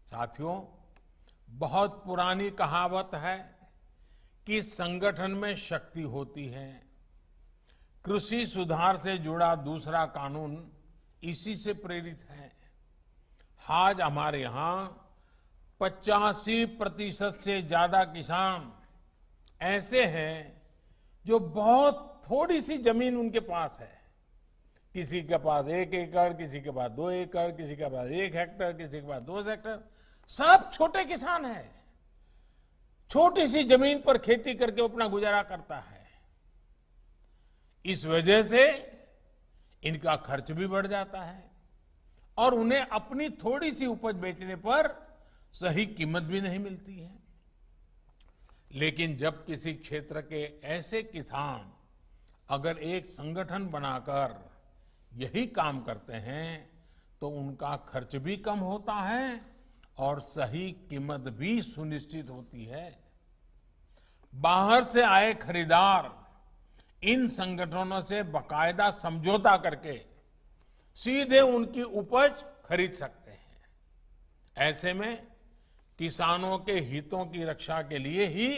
साथियों, बहुत पुरानी कहावत है कि संगठन में शक्ति होती है। कृषि सुधार से जुड़ा दूसरा कानून इसी से प्रेरित है। आज हमारे यहाँ 85% से ज्यादा किसान ऐसे हैं जो बहुत थोड़ी सी जमीन उनके पास है। किसी के पास 1 एकड़, किसी के पास 2 एकड़, किसी के पास 1 हेक्टेयर, किसी के पास 2 हेक्टेयर। सब छोटे किसान हैं। छोटी सी जमीन पर खेती करके अपना गुजारा करता है। इस वजह से इनका खर्च भी बढ़ जाता है और उन्हें अपनी थोड़ी सी उपज बेचने पर सही कीमत भी नहीं मिलती है। लेकिन जब किसी क्षेत्र के ऐसे किसान अगर एक संगठन बनाकर यही काम करते हैं तो उनका खर्च भी कम होता है और सही कीमत भी सुनिश्चित होती है। बाहर से आए खरीदार इन संगठनों से बाकायदा समझौता करके सीधे उनकी उपज खरीद सकते हैं। ऐसे में किसानों के हितों की रक्षा के लिए ही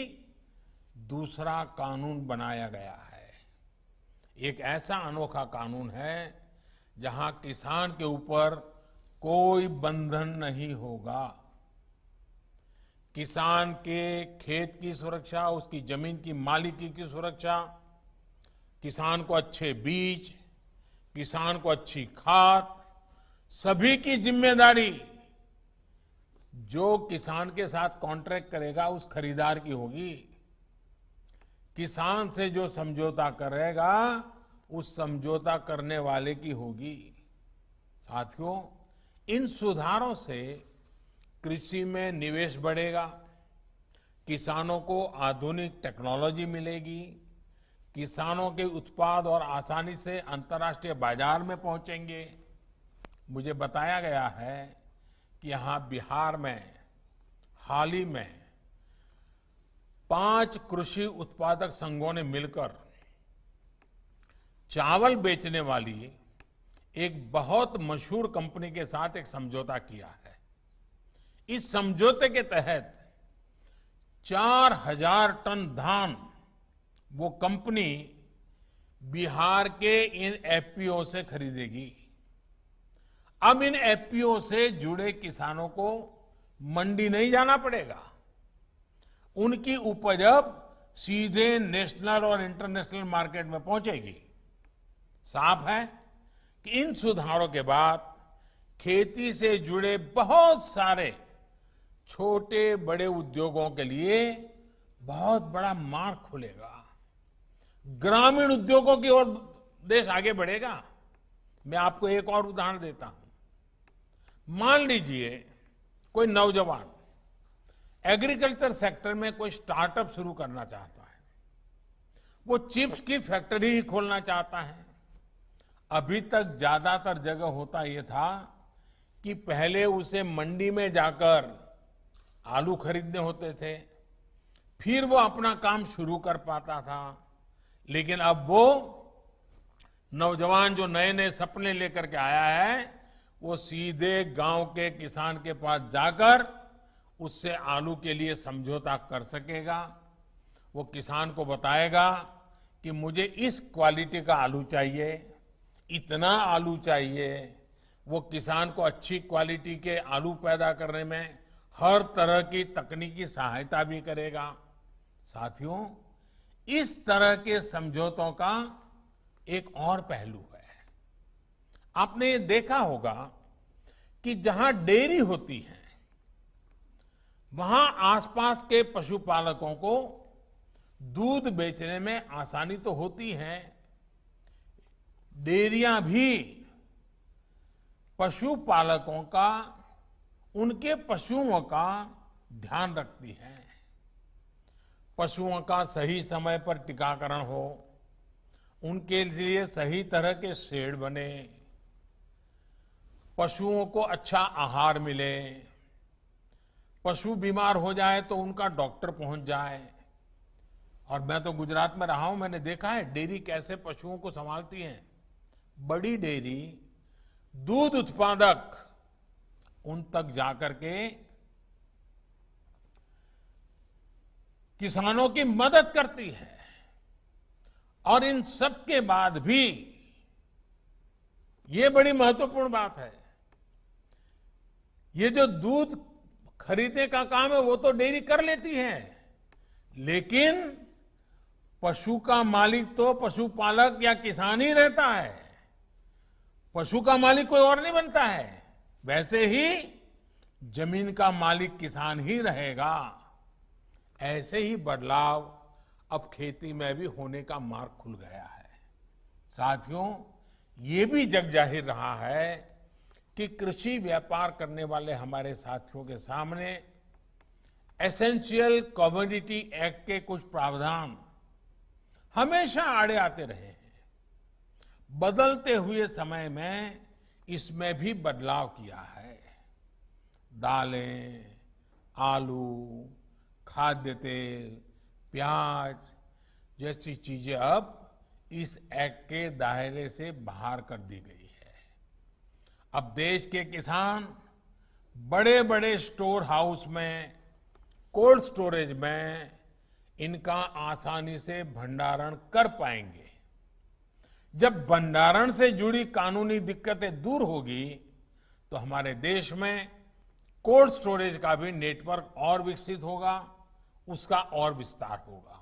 दूसरा कानून बनाया गया है। एक ऐसा अनोखा कानून है जहां किसान के ऊपर कोई बंधन नहीं होगा। किसान के खेत की सुरक्षा, उसकी जमीन की मालिकी की सुरक्षा, किसान को अच्छे बीज, किसान को अच्छी खाद, सभी की जिम्मेदारी जो किसान के साथ कॉन्ट्रैक्ट करेगा उस खरीदार की होगी। किसान से जो समझौता करेगा उस समझौता करने वाले की होगी। साथियों, इन सुधारों से कृषि में निवेश बढ़ेगा, किसानों को आधुनिक टेक्नोलॉजी मिलेगी, किसानों के उत्पाद और आसानी से अंतर्राष्ट्रीय बाजार में पहुंचेंगे। मुझे बताया गया है कि यहां बिहार में हाल ही में 5 कृषि उत्पादक संघों ने मिलकर चावल बेचने वाली एक बहुत मशहूर कंपनी के साथ एक समझौता किया है। इस समझौते के तहत 4000 टन धान वो कंपनी बिहार के इन एफपीओ से खरीदेगी। अब इन एफपीओ से जुड़े किसानों को मंडी नहीं जाना पड़ेगा। उनकी उपज अब सीधे नेशनल और इंटरनेशनल मार्केट में पहुंचेगी। साफ है कि इन सुधारों के बाद खेती से जुड़े बहुत सारे छोटे बड़े उद्योगों के लिए बहुत बड़ा मार्ग खुलेगा। ग्रामीण उद्योगों की ओर देश आगे बढ़ेगा। मैं आपको एक और उदाहरण देता हूं। मान लीजिए कोई नौजवान एग्रीकल्चर सेक्टर में कोई स्टार्टअप शुरू करना चाहता है। वो चिप्स की फैक्ट्री ही खोलना चाहता है। अभी तक ज्यादातर जगह होता यह था कि पहले उसे मंडी में जाकर आलू खरीदने होते थे, फिर वो अपना काम शुरू कर पाता था। लेकिन अब वो नौजवान जो नए नए सपने लेकर के आया है, वो सीधे गांव के किसान के पास जाकर उससे आलू के लिए समझौता कर सकेगा। वो किसान को बताएगा कि मुझे इस क्वालिटी का आलू चाहिए, इतना आलू चाहिए। वो किसान को अच्छी क्वालिटी के आलू पैदा करने में हर तरह की तकनीकी सहायता भी करेगा। साथियों, इस तरह के समझौतों का एक और पहलू है। आपने ये देखा होगा कि जहां डेयरी होती है वहां आसपास के पशुपालकों को दूध बेचने में आसानी तो होती है। डेयरियां भी पशुपालकों का, उनके पशुओं का ध्यान रखती है। पशुओं का सही समय पर टीकाकरण हो, उनके लिए सही तरह के शेड बने, पशुओं को अच्छा आहार मिले, पशु बीमार हो जाए तो उनका डॉक्टर पहुंच जाए। और मैं तो गुजरात में रहा हूं, मैंने देखा है डेयरी कैसे पशुओं को संभालती है। बड़ी डेयरी दूध उत्पादक उन तक जाकर के किसानों की मदद करती है। और इन सब के बाद भी ये बड़ी महत्वपूर्ण बात है, ये जो दूध खरीदने का काम है वो तो डेयरी कर लेती है, लेकिन पशु का मालिक तो पशुपालक या किसान ही रहता है। पशु का मालिक कोई और नहीं बनता है। वैसे ही जमीन का मालिक किसान ही रहेगा। ऐसे ही बदलाव अब खेती में भी होने का मार्ग खुल गया है। साथियों, ये भी जग जाहिर रहा है कि कृषि व्यापार करने वाले हमारे साथियों के सामने एसेंशियल कमोडिटी एक्ट के कुछ प्रावधान हमेशा आड़े आते रहे हैं। बदलते हुए समय में इसमें भी बदलाव किया है। दालें, आलू, खाद्य तेल, प्याज जैसी चीजें अब इस एक्ट के दायरे से बाहर कर दी गई है। अब देश के किसान बड़े बड़े स्टोर हाउस में, कोल्ड स्टोरेज में इनका आसानी से भंडारण कर पाएंगे। जब भंडारण से जुड़ी कानूनी दिक्कतें दूर होगी तो हमारे देश में कोल्ड स्टोरेज का भी नेटवर्क और विकसित होगा, उसका और विस्तार होगा।